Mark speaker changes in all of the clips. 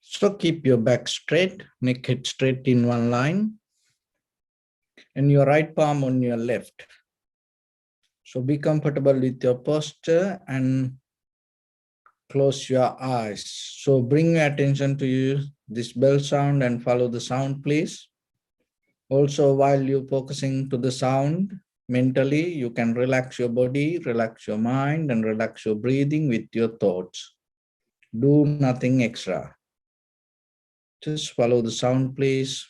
Speaker 1: So keep your back straight, neck head straight in one line, and your right palm on your left. So be comfortable with your posture and close your eyes. So bring your attention to this bell sound and follow the sound, please. Also, while you're focusing to the sound, mentally, you can relax your body, relax your mind, and relax your breathing with your thoughts. Do nothing extra. Just follow the sound, please.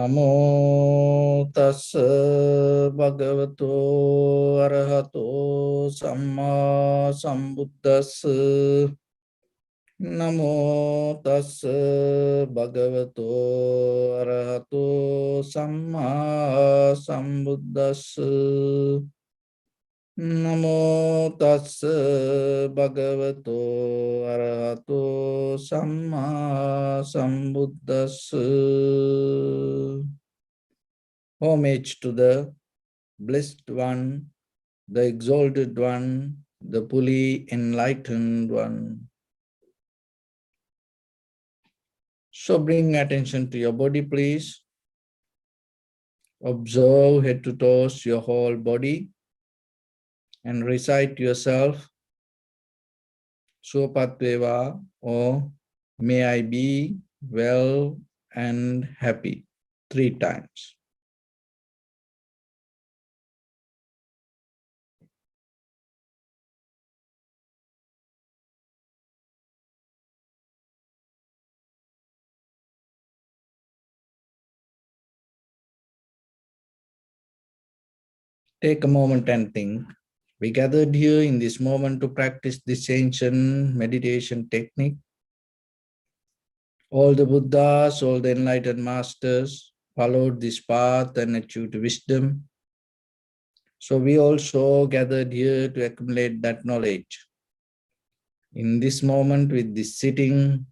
Speaker 1: Namo tassa bhagavato arahato samma sambuddhassa. Namo tassa bhagavato arahato samma sambuddhassa. Namo tassa bhagavato arahato samma sambuddhassa. Homage to the blessed one, the exalted one, the fully enlightened one. So bring attention to your body, please. Observe head to toes, your whole body, and recite to yourself, Supatveva, or may I be well and happy, 3 times. Take a moment and think. We gathered here in this moment to practice this ancient meditation technique. All the Buddhas, all the enlightened masters followed this path and achieved wisdom. So we also gathered here to accumulate that knowledge. In this moment with this sitting,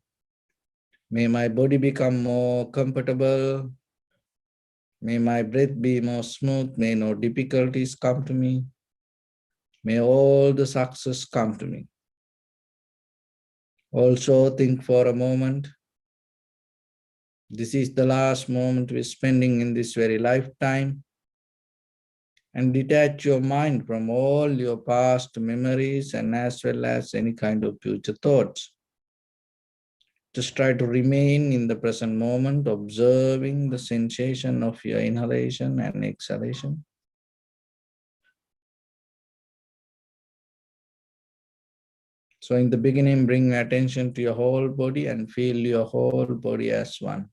Speaker 1: may my body become more comfortable. May my breath be more smooth. May no difficulties come to me. May all the success come to me. Also think for a moment. This is the last moment we're spending in this very lifetime. And detach your mind from all your past memories and as well as any kind of future thoughts. Just try to remain in the present moment, observing the sensation of your inhalation and exhalation. So in the beginning, bring attention to your whole body and feel your whole body as one.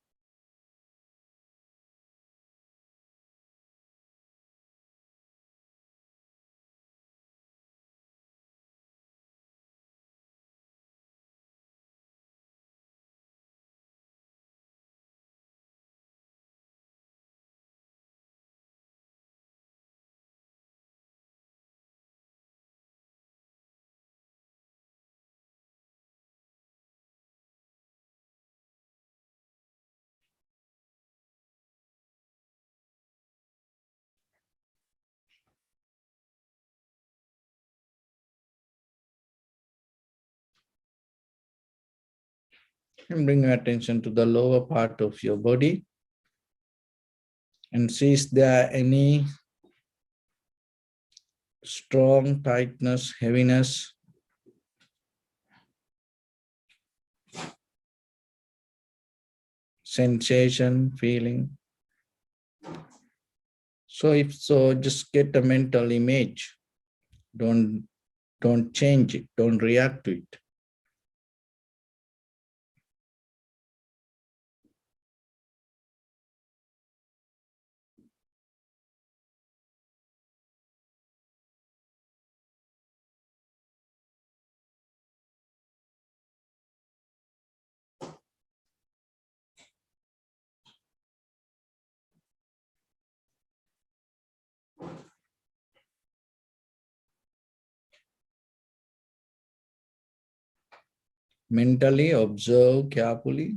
Speaker 1: And bring your attention to the lower part of your body and see if there are any strong tightness, heaviness, sensation, feeling. So if so, just get a mental image. Don't change it, don't react to it. Mentally observe carefully.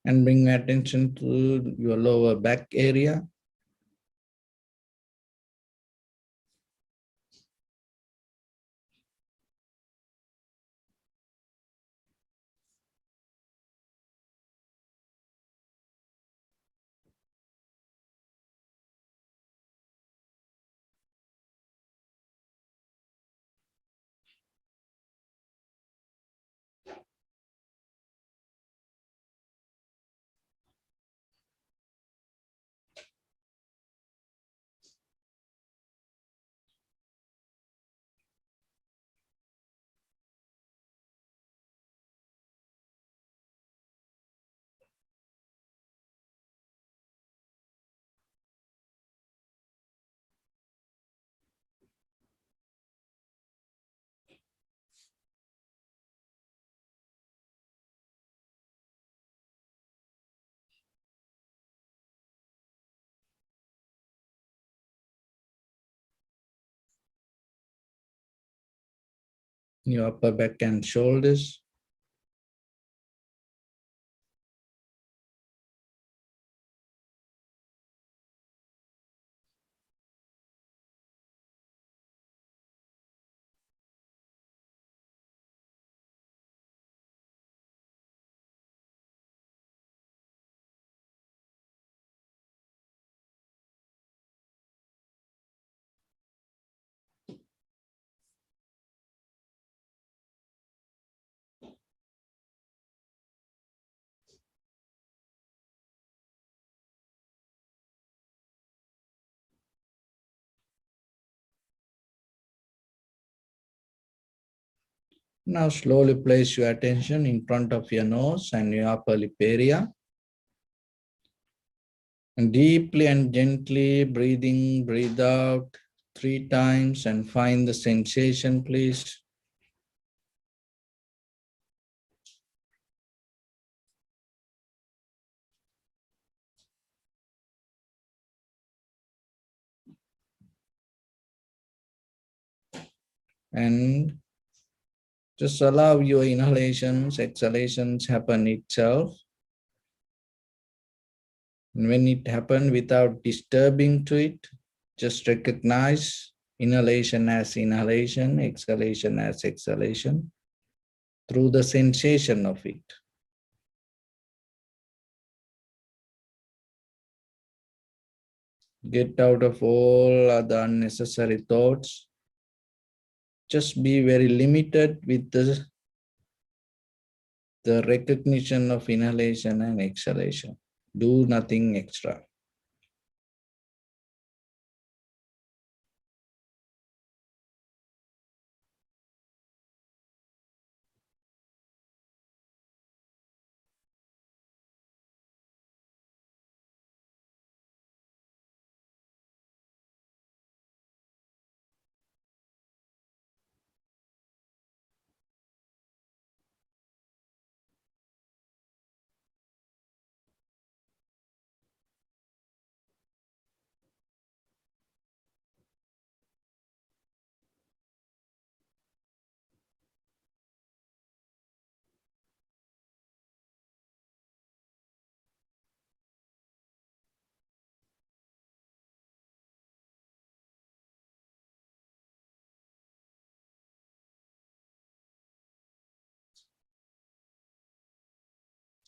Speaker 1: And bring attention to your lower back area. Your upper back and shoulders. Now slowly place your attention in front of your nose and your upper lip area. And deeply and gently breathe out 3 times and find the sensation, please. And just allow your inhalations, exhalations happen itself. And when it happens without disturbing to it, just recognize inhalation as inhalation, exhalation as exhalation through the sensation of it. Get out of all other unnecessary thoughts. Just be very limited with the recognition of inhalation and exhalation. Do nothing extra.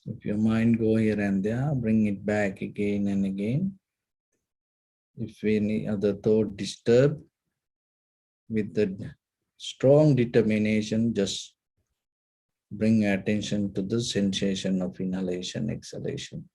Speaker 1: If your mind go here and there, bring it back again and again. If any other thought disturb, with the strong determination, just bring attention to the sensation of inhalation, exhalation.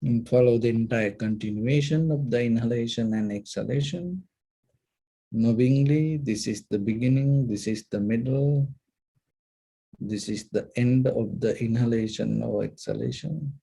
Speaker 1: And follow the entire continuation of the inhalation and exhalation. Knowingly, this is the beginning, this is the middle, this is the end of the inhalation or exhalation.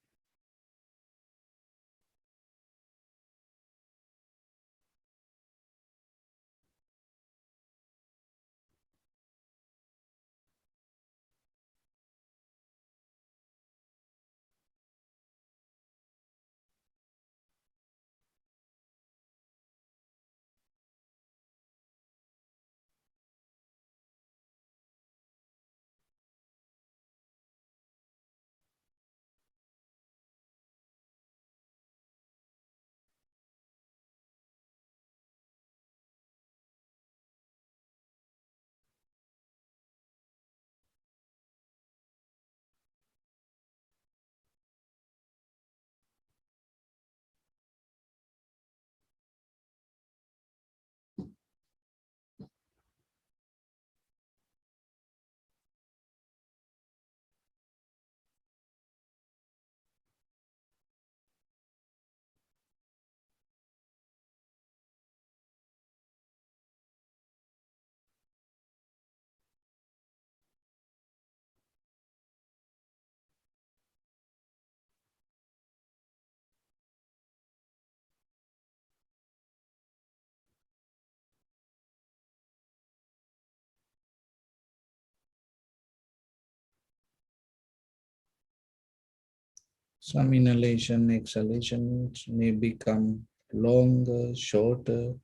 Speaker 1: Some inhalation, exhalations may become longer, shorter,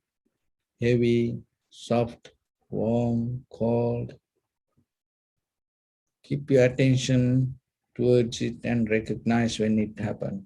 Speaker 1: heavy, soft, warm, cold. Keep your attention towards it and recognize when it happens.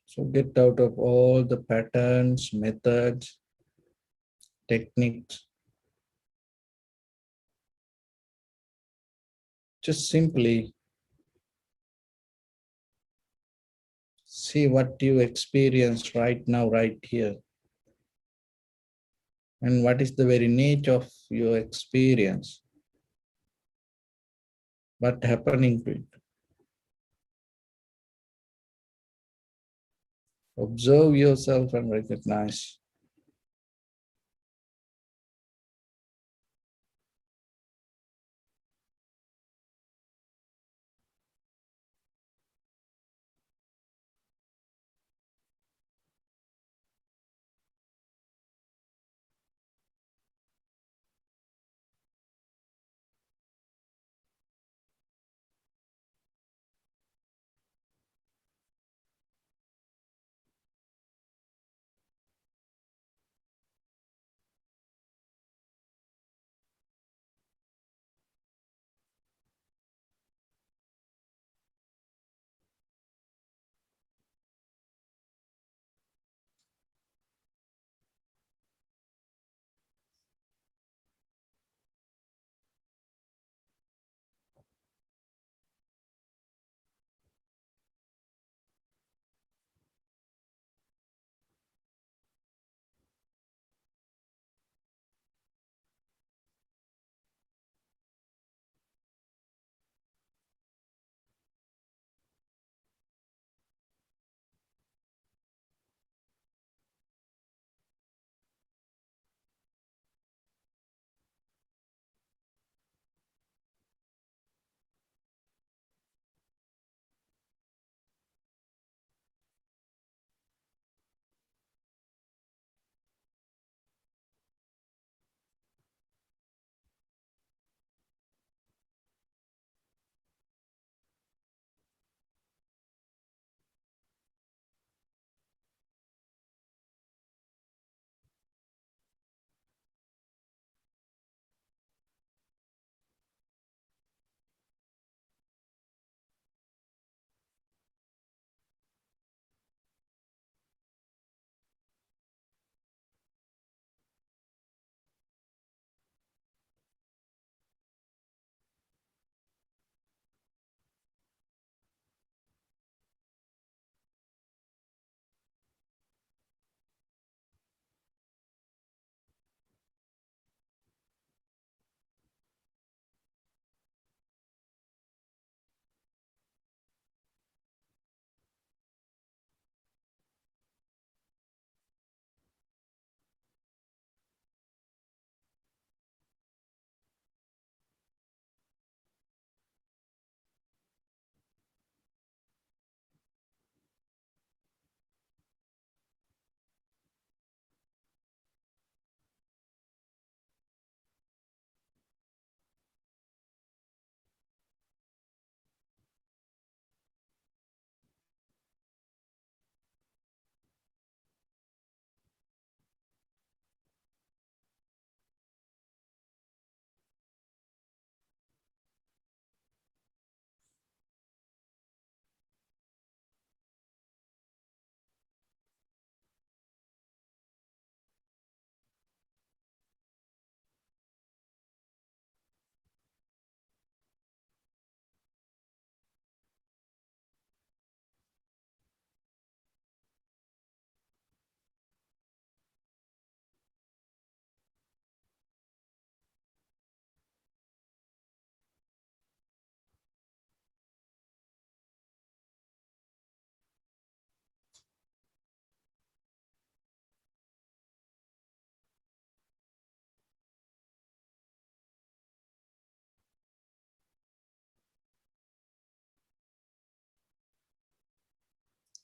Speaker 1: So get out of all the patterns, methods, techniques. Just simply see what you experience right now, right here. And what is the very nature of your experience? What happening to it? Observe yourself and recognize.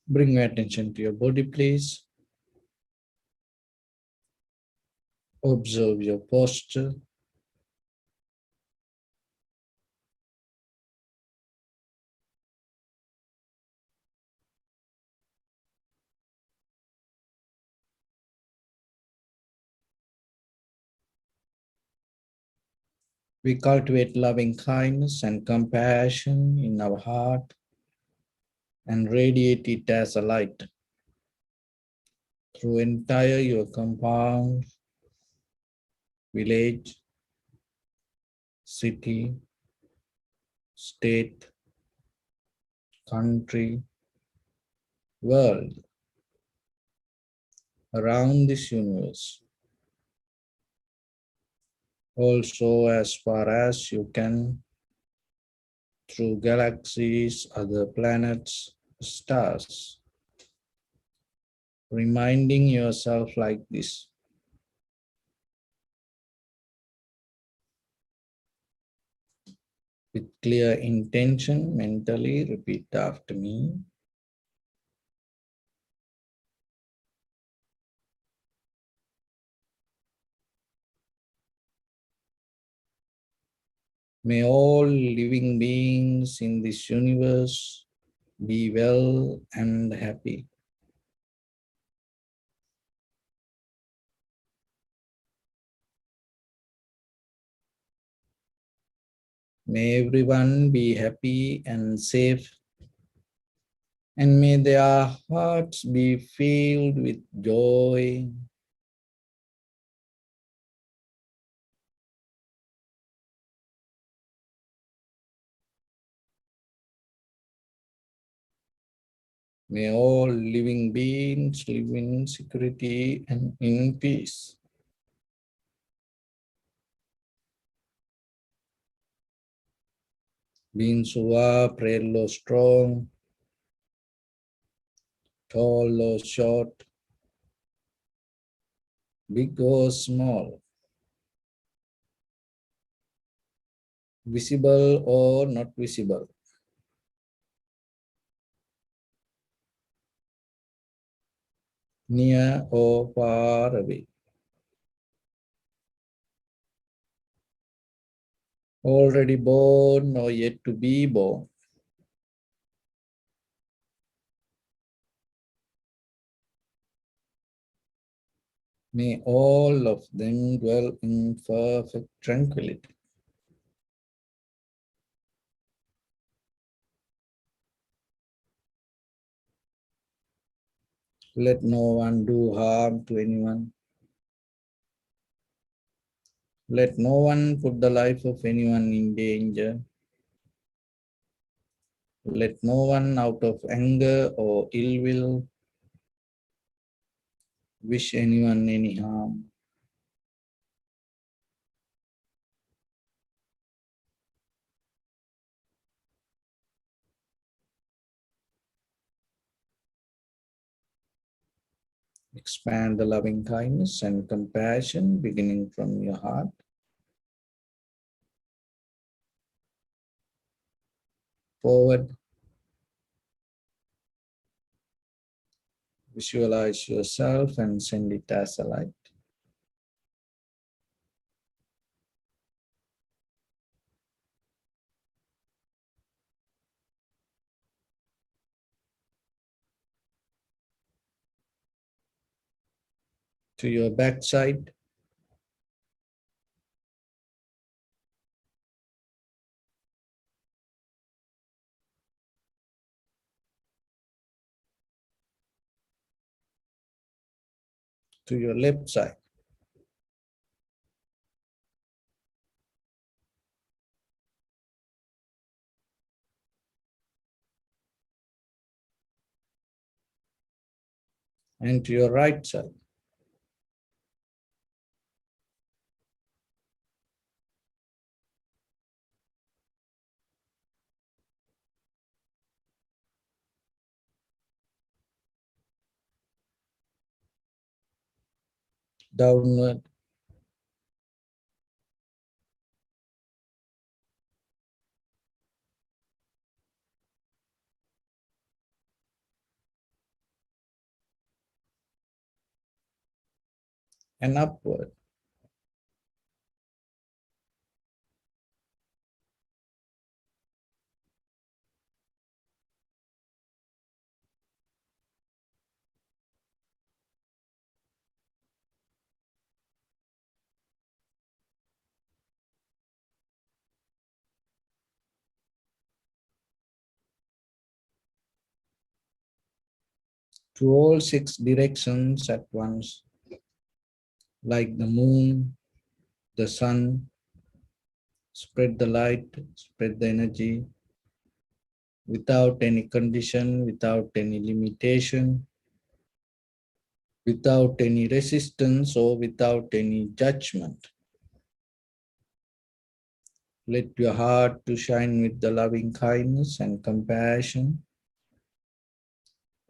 Speaker 1: Bring your attention to your body, please. Observe your posture. We cultivate loving kindness and compassion in our heart and radiate it as a light through entire your compound, village, city, state, country, world, around this universe. Also, as far as you can, through galaxies, other planets, stars, reminding yourself like this. With clear intention, mentally repeat after me. May all living beings in this universe be well and happy. May everyone be happy and safe, and may their hearts be filled with joy. May all living beings live in security and in peace. Beings who are frail or strong, tall or short, big or small, visible or not visible, near or far away, already born or yet to be born. May all of them dwell in perfect tranquility. Let no one do harm to anyone. Let no one put the life of anyone in danger. Let no one out of anger or ill will wish anyone any harm. Expand the loving kindness and compassion beginning from your heart. Forward. Visualize yourself and send it as a light. To your backside. To your left side. And to your right side. Downward. and upward. To all 6 directions at once, like the moon, the sun, spread the light, spread the energy, without any condition, without any limitation, without any resistance or without any judgment. Let your heart to shine with the loving kindness and compassion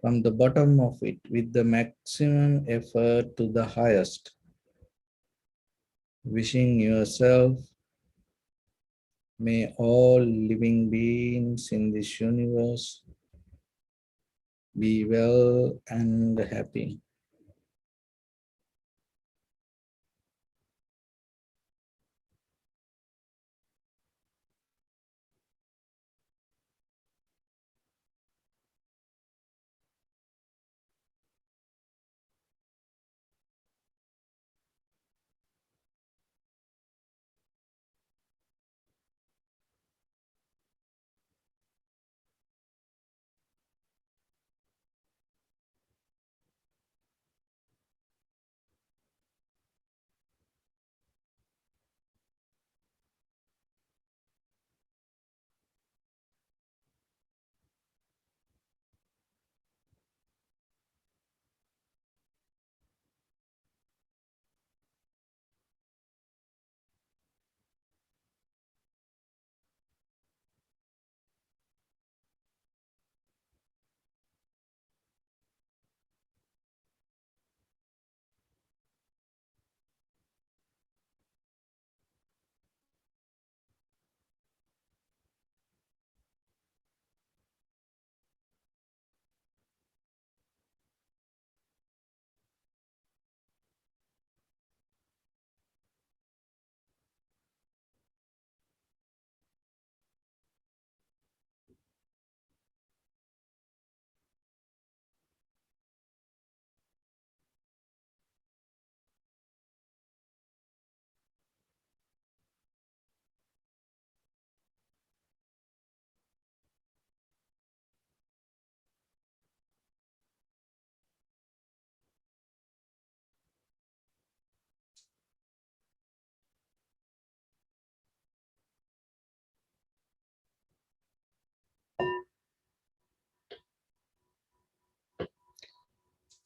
Speaker 1: from the bottom of it with the maximum effort to the highest. Wishing yourself, may all living beings in this universe be well and happy.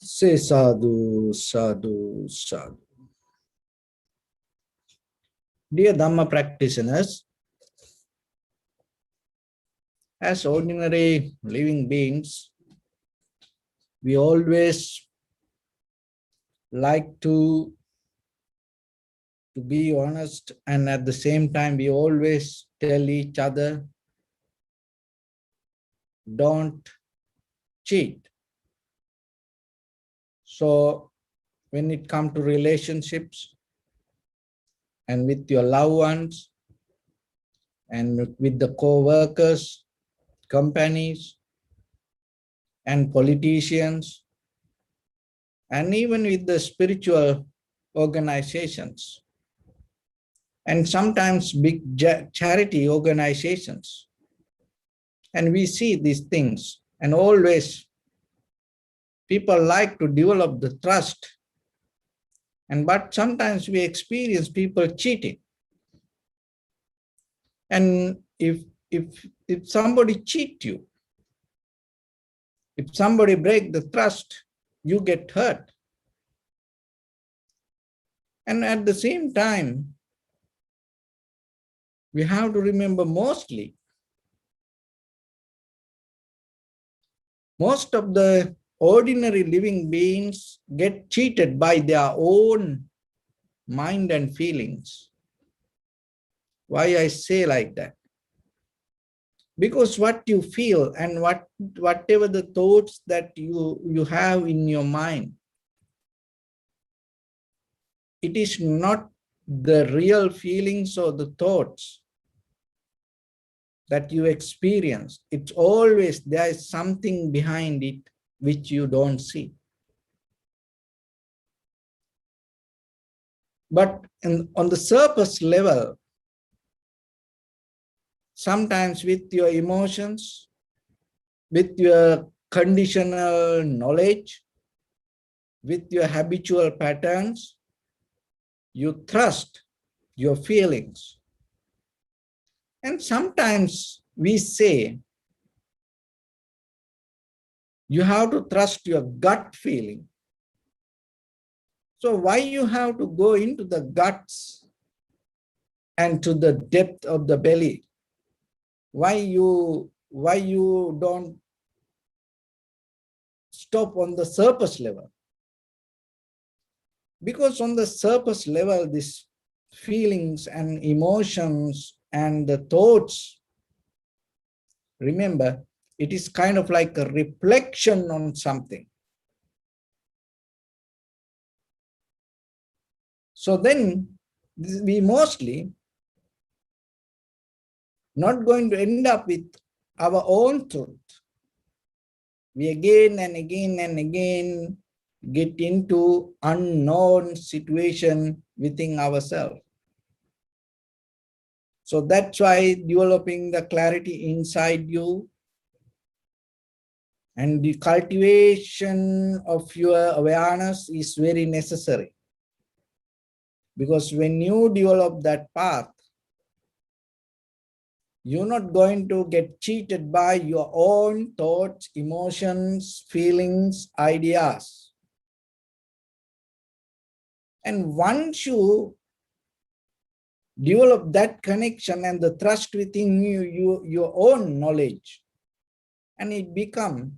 Speaker 1: Say sadhu, sadhu, sadhu. Dear Dhamma practitioners, as ordinary living beings, we always like to be honest, and at the same time we always tell each other, don't cheat. So when it comes to relationships and with your loved ones and with the co-workers, companies and politicians, and even with the spiritual organizations, and sometimes big charity organizations. And we see these things, and always people like to develop the trust. But sometimes we experience people cheating. And if somebody cheat you, if somebody break the trust, you get hurt. And at the same time, we have to remember mostly, most of the ordinary living beings get cheated by their own mind and feelings. Why I say like that? Because what you feel and whatever the thoughts that you have in your mind, it is not the real feelings or the thoughts that you experience. It's always there is something behind it which you don't see. But on the surface level, sometimes with your emotions, with your conditional knowledge, with your habitual patterns, you trust your feelings. And sometimes we say, you have to trust your gut feeling. So why you have to go into the guts and to the depth of the belly? Why you don't stop on the surface level? Because on the surface level, these feelings and emotions and the thoughts, remember, it is kind of like a reflection on something. So then we mostly not going to end up with our own truth. We again and again and again get into unknown situation within ourselves. So that's why developing the clarity inside you and the cultivation of your awareness is very necessary. Because when you develop that path, you're not going to get cheated by your own thoughts, emotions, feelings, ideas. And once you develop that connection and the trust within you, your own knowledge, and it becomes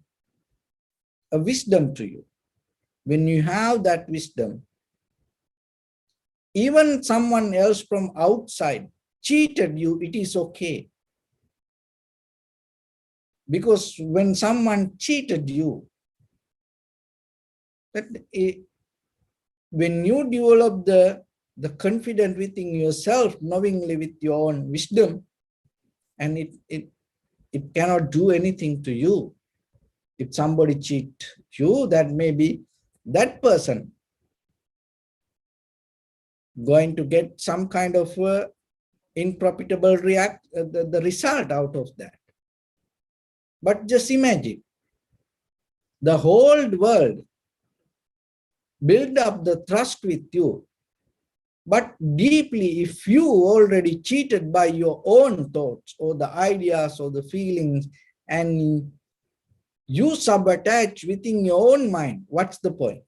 Speaker 1: a wisdom to you. When you have that wisdom, even someone else from outside cheated you, it is okay. Because when someone cheated you, when you develop the confidence within yourself, knowingly with your own wisdom, and it cannot do anything to you. If somebody cheat you, that may be that person going to get some kind of improfitable the result out of that. But just imagine, the whole world build up the trust with you, but deeply, if you already cheated by your own thoughts or the ideas or the feelings, and you sabotage within your own mind, what's the point?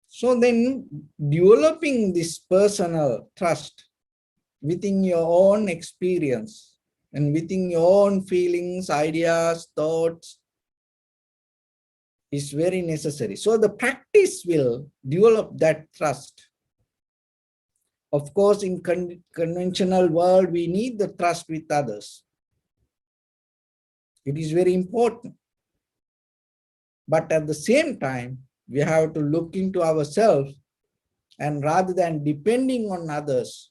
Speaker 1: So then developing this personal trust within your own experience and within your own feelings, ideas, thoughts is very necessary. So the practice will develop that trust. Of course, in conventional world, we need the trust with others. It is very important. But at the same time, we have to look into ourselves, and rather than depending on others,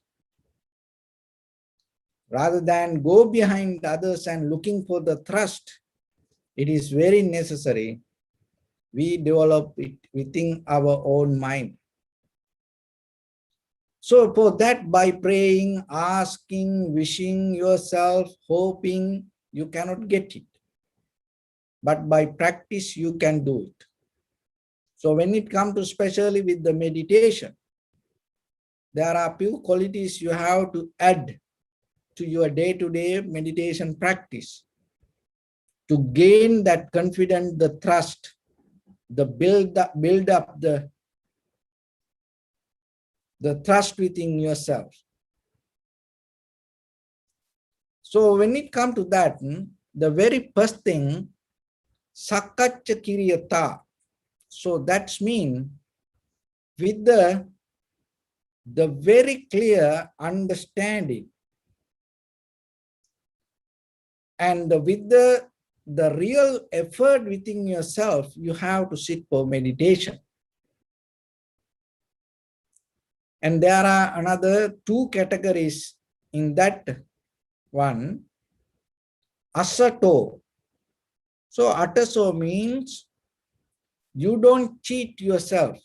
Speaker 1: rather than go behind others and looking for the trust, it is very necessary we develop it within our own mind. So for that, by praying, asking, wishing yourself, hoping, you cannot get it. But by practice, you can do it. So when it comes to especially with the meditation, there are few qualities you have to add to your day-to-day meditation practice to gain that confidence, the trust, the build up the trust within yourself. So when it comes to that, the very first thing, sakaccha kiriyata. So that's mean with the very clear understanding and with the real effort within yourself, you have to sit for meditation. And there are another two categories in that one. Asato. So ataso means you don't cheat yourself.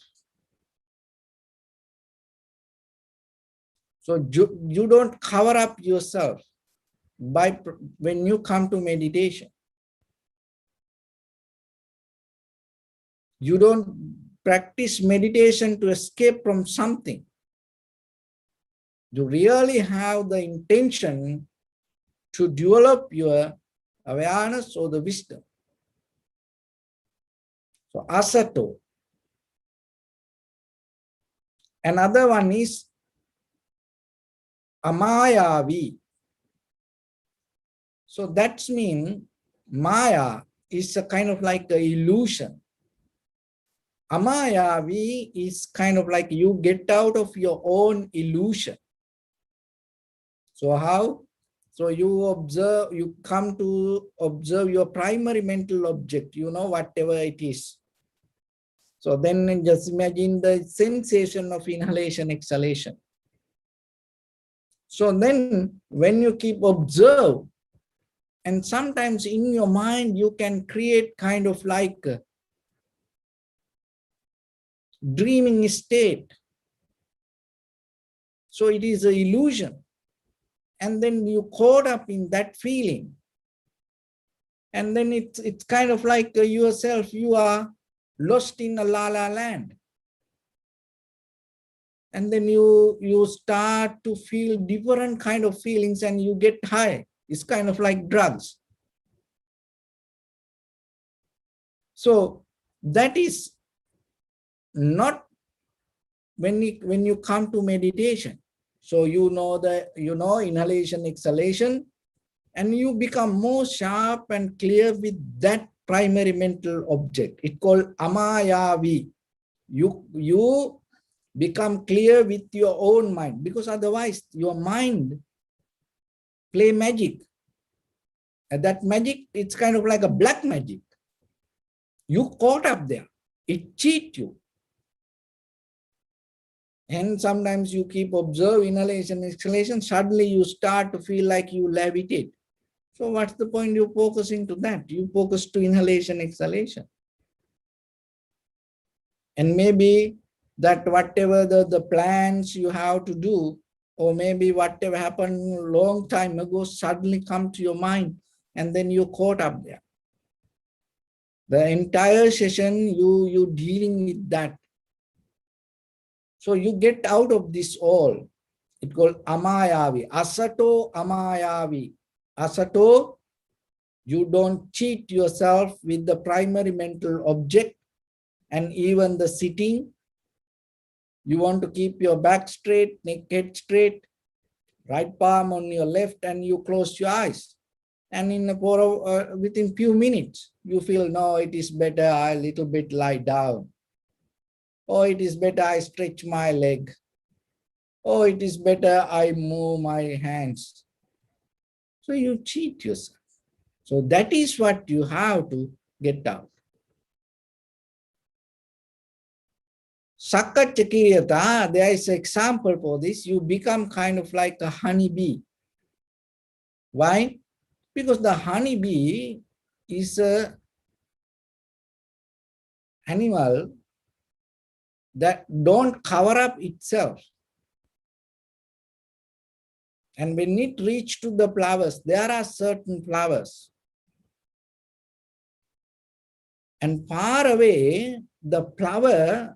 Speaker 1: So you don't cover up yourself when you come to meditation. You don't practice meditation to escape from something. You really have the intention to develop your awareness or the wisdom. So asato. Another one is amayavi. So that means maya is a kind of like an illusion. Amayavi is kind of like you get out of your own illusion. So how? So you come to observe your primary mental object, whatever it is. So then just imagine the sensation of inhalation, exhalation. So then when you keep observe, and sometimes in your mind, you can create kind of like a dreaming state. So it is an illusion. And then you caught up in that feeling. And then it's kind of like yourself, you are lost in a la-la land. And then you start to feel different kind of feelings and you get high. It's kind of like drugs. So that is not when you come to meditation. So you know inhalation, exhalation, and you become more sharp and clear with that primary mental object. It's called amayavi. You become clear with your own mind, because otherwise your mind play magic. And that magic, it's kind of like a black magic. You caught up there. It cheats you. And sometimes you keep observing inhalation, exhalation, suddenly you start to feel like you levitate. So what's the point you focusing to that? You focus to inhalation, exhalation. And maybe that whatever the plans you have to do, or maybe whatever happened a long time ago suddenly come to your mind, and then you caught up there. The entire session, you dealing with that. So you get out of this all. It's called amayavi. Asato amayavi. Asato, you don't cheat yourself with the primary mental object, and even the sitting. You want to keep your back straight, neck head straight, right palm on your left, and you close your eyes. And within few minutes, you feel, no, it is better I a little bit lie down. Or it is better I stretch my leg. Or it is better I move my hands. So you cheat yourself. So that is what you have to get out. Sakachakiriyata, there is an example for this. You become kind of like a honeybee. Why? Because the honeybee is an animal that don't cover up itself. And when it reaches to the flowers, there are certain flowers. And far away, the flower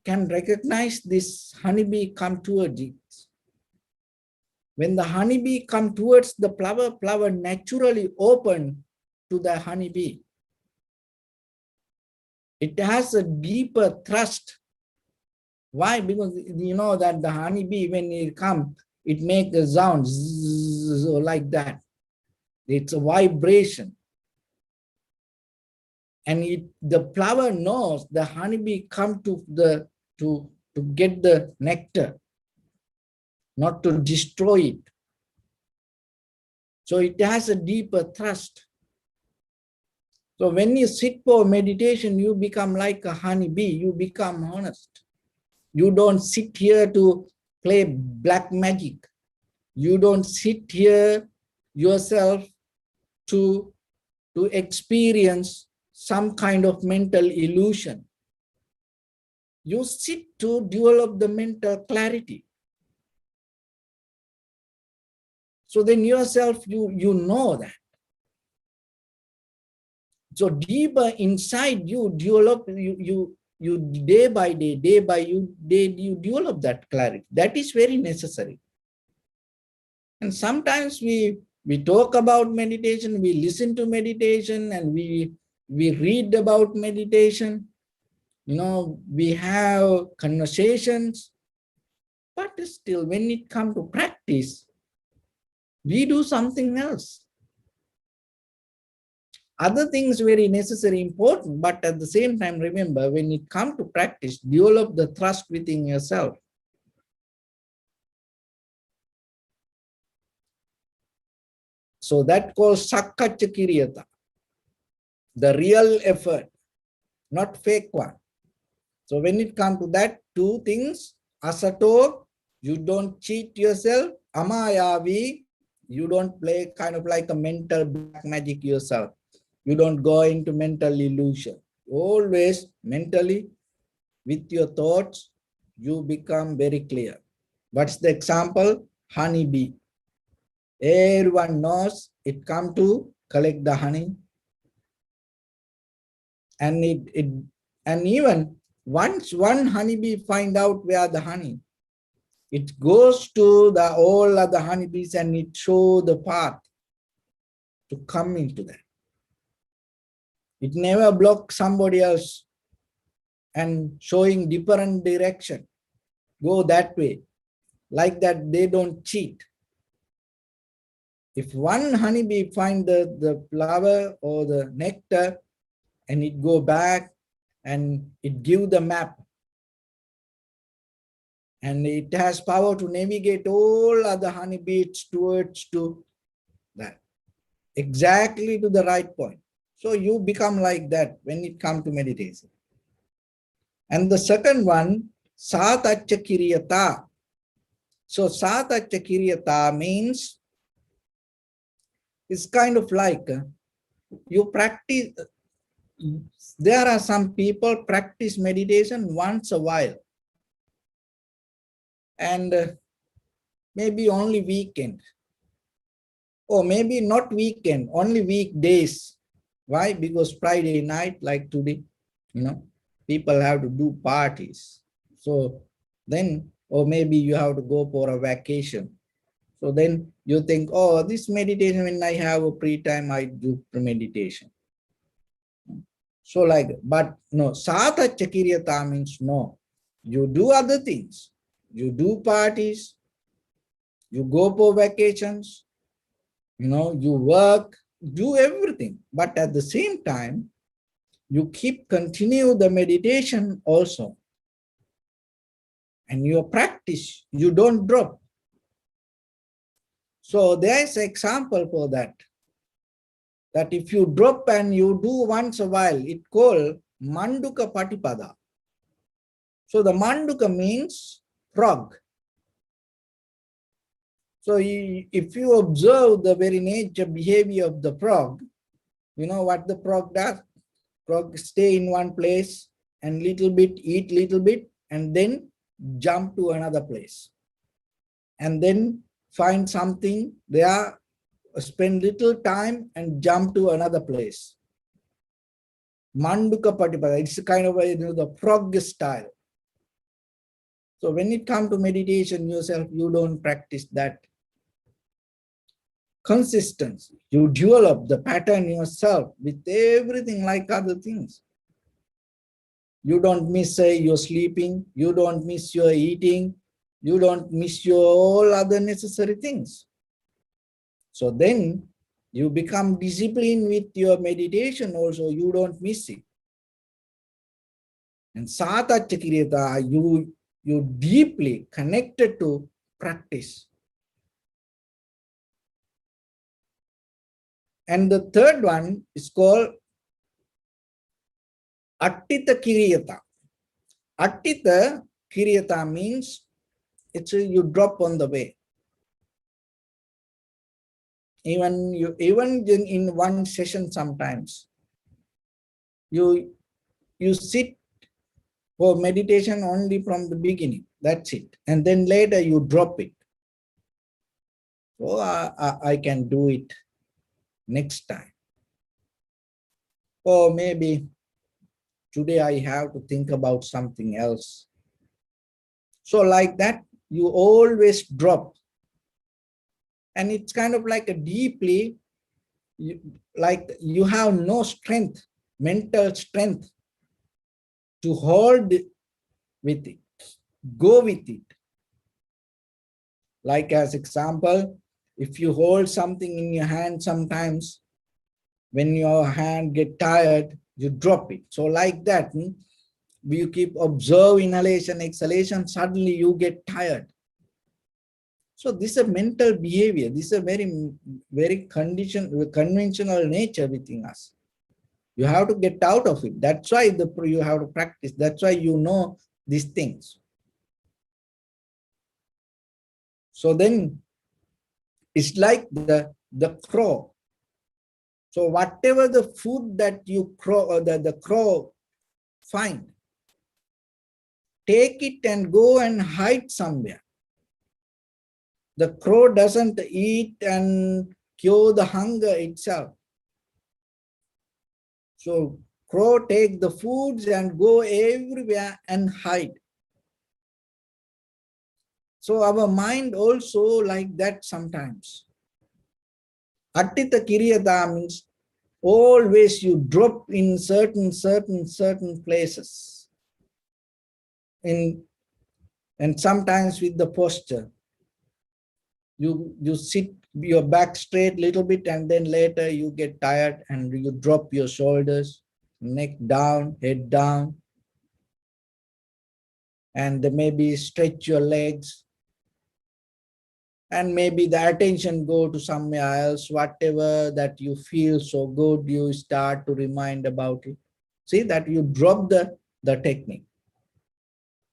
Speaker 1: can recognize this honeybee come towards it. When the honeybee come towards the flower naturally open to the honeybee. It has a deeper thrust. Why? Because you know that the honeybee, when it comes, it makes a sound like that. It's a vibration. And the flower knows the honeybee come to get the nectar, not to destroy it. So it has a deeper thrust. So when you sit for meditation, you become like a honeybee, you become honest. You don't sit here to play black magic. You don't sit here yourself to experience some kind of mental illusion. You sit to develop the mental clarity. So then yourself, you know that. So deeper inside you develop, you day by day, you develop that clarity. That is very necessary. And sometimes we talk about meditation, we listen to meditation, and we read about meditation. We have conversations, but still when it comes to practice, we do something else. Other things very necessary, important, but at the same time, remember, when it comes to practice, develop the trust within yourself. So that calls Sakkacha Kiriyata, the real effort, not fake one. So when it comes to that, two things, asato, you don't cheat yourself, amayavi, you don't play kind of like a mental black magic yourself. You don't go into mental illusion. Always mentally, with your thoughts, you become very clear. What's the example? Honeybee. Everyone knows it come to collect the honey. And and even once one honeybee find out where the honey, it goes to the all other honeybees and it show the path to come into that. It never block somebody else and showing different direction. Go that way. Like that, they don't cheat. If one honeybee find the flower or the nectar and it go back and it give the map, and it has power to navigate all other honeybees towards to that, exactly to the right point. So you become like that when it comes to meditation. And the second one, Satacha Kiriyata. So Satacha Kiriyata means it's kind of like you practice. There are some people practice meditation once a while, and maybe only weekend, or maybe not weekend, only weekdays. Why? Because Friday night, like today, people have to do parties. So then, or maybe you have to go for a vacation. So then you think, oh, this meditation, when I have a free time, I do meditation. So like, but no, Satacha Kiriyata means no. You do other things. You do parties. You go for vacations. You work, do everything. But at the same time, you continue the meditation also. And your practice, you don't drop. So there is an example for that. That if you drop and you do once a while, it called Manduka Patipada. So the Manduka means frog. So if you observe the very nature, behavior of the frog, you know what the frog does? Frog stay in one place and little bit, eat little bit, and then jump to another place. And then find something there, spend little time and jump to another place. Manduka Patipada, it's kind of the frog style. So when it comes to meditation yourself, you don't practice that consistency. You develop the pattern yourself with everything like other things. You don't miss your sleeping, you don't miss your eating, you don't miss your all other necessary things. So then you become disciplined with your meditation also, you don't miss it. And Satacha Kiriyata, you deeply connected to practice. And the third one is called Attita Kiriyata. Attita Kiryata means you drop on the way. Even in one session sometimes, you sit for meditation only from the beginning. That's it. And then later you drop it. So I can do it next time. Or maybe today I have to think about something else. So like that, you always drop. And it's kind of like a deeply, like you have no strength, mental strength to hold with it, go with it. Like as example, if you hold something in your hand sometimes, when your hand get tired, you drop it. So like that, you keep observe inhalation, exhalation, suddenly you get tired. So this is a mental behavior. This is a very conventional nature within us. You have to get out of it. That's why you have to practice. That's why you know these things. So then it's like the crow. So whatever the food that you the crow find, take it and go and hide somewhere. The crow doesn't eat and cure the hunger itself. So crow take the foods and go everywhere and hide. So our mind also like that sometimes. Attita Kiryata means always you drop in certain places. And sometimes with the posture. You sit your back straight little bit and then later you get tired and you drop your shoulders, neck down, head down. And maybe stretch your legs. And maybe the attention go to somewhere else, whatever that you feel so good, you start to remind about it. See that you drop the technique.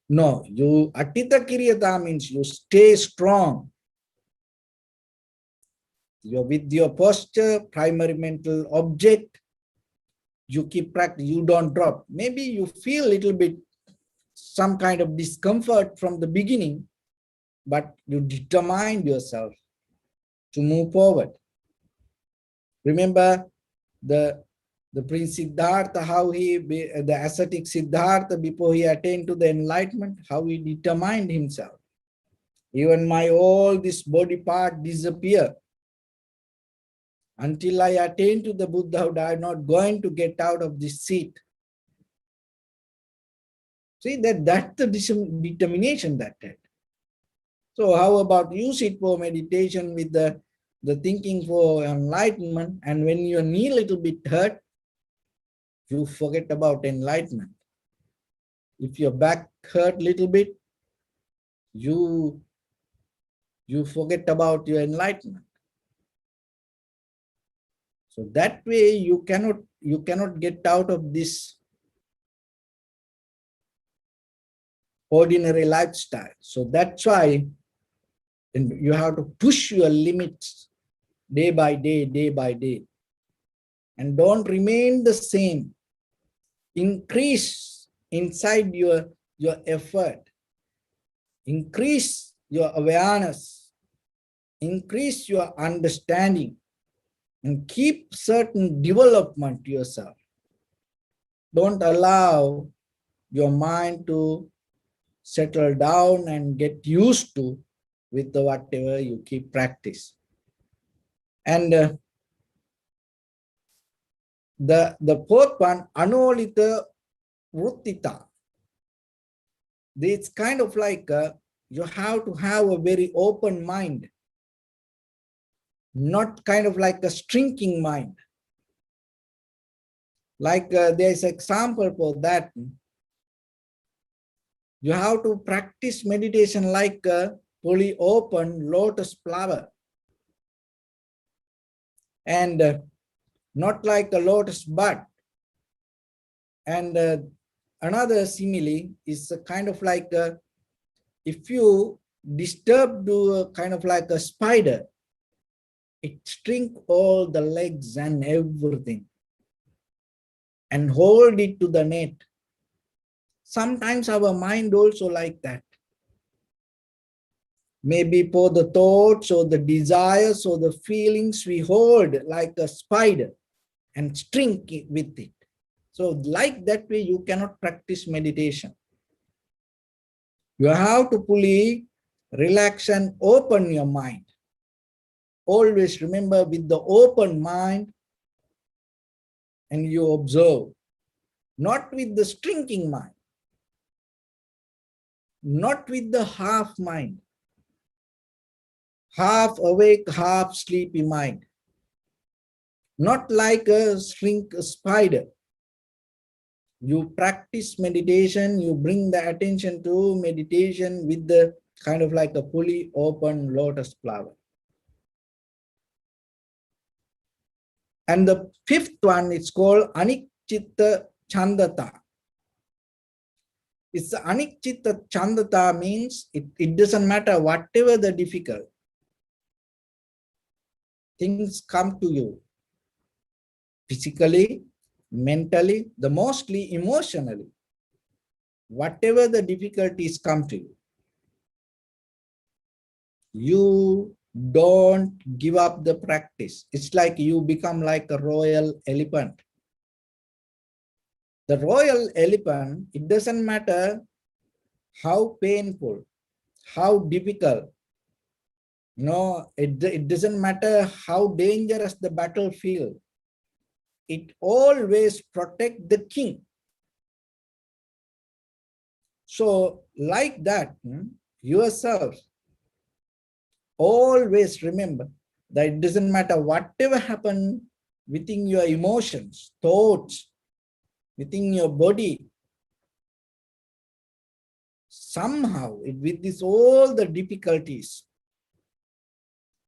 Speaker 1: No, you Attita Kiryata means you stay strong. You're with your posture, primary mental object, you keep practice, you don't drop. Maybe you feel a little bit some kind of discomfort from the beginning, but you determine yourself to move forward. Remember the Prince Siddhartha, how the ascetic Siddhartha, before he attained to the enlightenment, how he determined himself. Even all this body part disappear. Until I attain to the Buddhahood, I am not going to get out of this seat. See, that's the determination that had. So how about you sit for meditation with the thinking for enlightenment, and when your knee a little bit hurt, you forget about enlightenment. If your back hurt a little bit, you forget about your enlightenment. So that way you cannot get out of this ordinary lifestyle. So that's why you have to push your limits day by day. And don't remain the same. Increase inside your effort. Increase your awareness. Increase your understanding. And keep certain development to yourself. Don't allow your mind to settle down and get used to with whatever you keep practice. And the fourth one, Anolita Vruttita. It's kind of like you have to have a very open mind, not kind of like a shrinking mind. Like there's example for that. You have to practice meditation like a fully open lotus flower, and not like a lotus bud. And another simile is a kind of like If you disturb to a kind of like a spider, it shrink all the legs and everything and hold it to the net. Sometimes our mind also like that. Maybe for the thoughts or the desires or the feelings we hold like a spider and shrink it with it. So like that way you cannot practice meditation. You have to fully relax and open your mind. Always remember, with the open mind, and you observe, not with the shrinking mind, not with the half mind, half awake, half sleepy mind, not like a shrink spider. You practice meditation, you bring the attention to meditation with the kind of like a fully open lotus flower. And the fifth one is called Anikchitta Chandata. It's Anikchitta Chandata means it doesn't matter whatever the difficult things come to you, physically, mentally, the mostly emotionally, whatever the difficulties come to you, you don't give up the practice. It's like you become like a royal elephant. The royal elephant, it doesn't matter how painful, how difficult, no, it doesn't matter how dangerous the battlefield, it always protect the king. So like that, yourself, always remember that it doesn't matter whatever happen within your emotions, thoughts, within your body, somehow with this all the difficulties,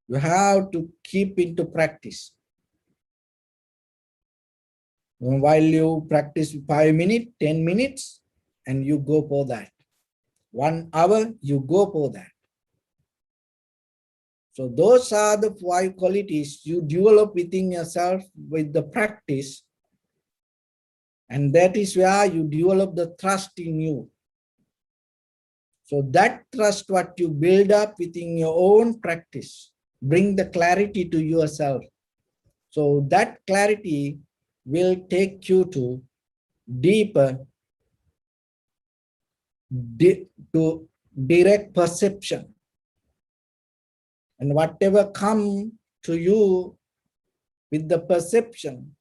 Speaker 1: you have to keep into practice. While you practice 5 minutes, 10 minutes, and you go for that. 1 hour, you go for that. So those are the 5 qualities you develop within yourself with the practice. And that is where you develop the trust in you. So that trust what you build up within your own practice, bring the clarity to yourself. So that clarity will take you to deeper, to direct perception. And whatever come to you with the perception,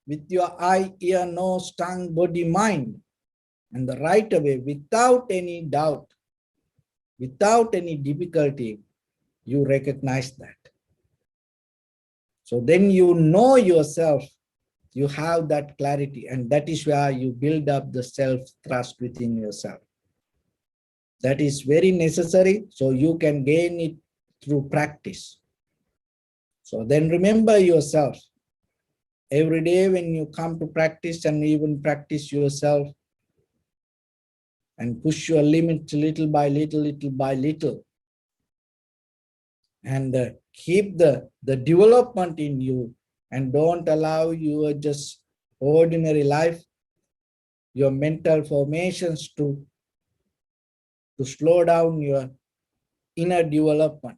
Speaker 1: with your eye, ear, nose, tongue, body, mind, and the right away, without any doubt, without any difficulty, you recognize that. So then you know yourself, you have that clarity, and that is where you build up the self-trust within yourself. That is very necessary, so you can gain it through practice. So then remember yourself. Every day when you come to practice and even practice yourself and push your limits little by little, little by little, and keep the development in you, and don't allow your just ordinary life, your mental formations to slow down your inner development.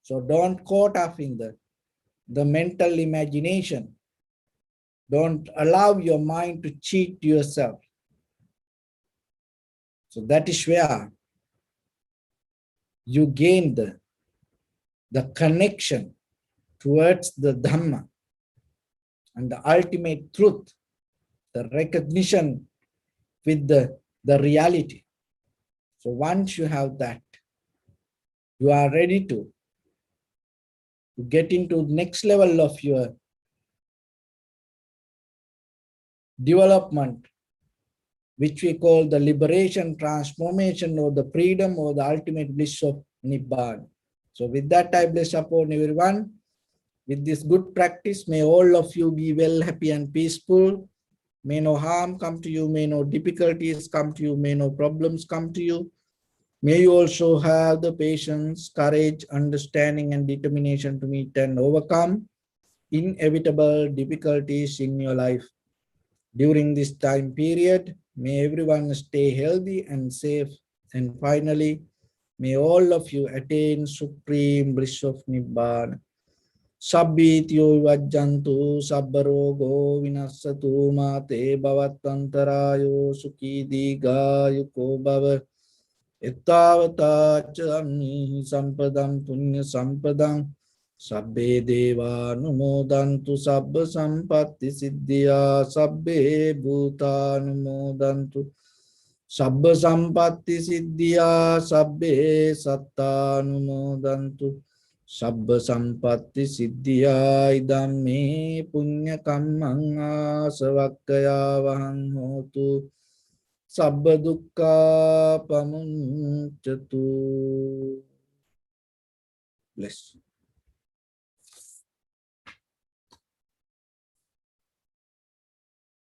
Speaker 1: So don't caught up in the mental imagination. Don't allow your mind to cheat yourself. So that is where you gain the connection towards the Dhamma and the ultimate truth, the recognition with the reality. So once you have that, you are ready to get into next level of your development, which we call the liberation, transformation, or the freedom, or the ultimate bliss of Nibbana. So with that, I bless upon everyone. With this good practice, may all of you be well, happy, and peaceful. May no harm come to you, may no difficulties come to you, may no problems come to you. May you also have the patience, courage, understanding, and determination to meet and overcome inevitable difficulties in your life. During this time period, may everyone stay healthy and safe. And finally, may all of you attain supreme bliss of Nibbana. Sabbityo vajjantu sabbarogo vinassatu mate bhavattantarayo sukhi digayuko bhava. Ettavata chamni sampadam punya sampadam sabbe deva numodantu sabba sampatti siddhya sabbe bhuta numodantu sabba sampatti siddhya sabbe satta numodantu sabba sampatti siddhya idam me punya kammang asavakkaya vahang hotu Sabba dukkha pamuncatu. Bless.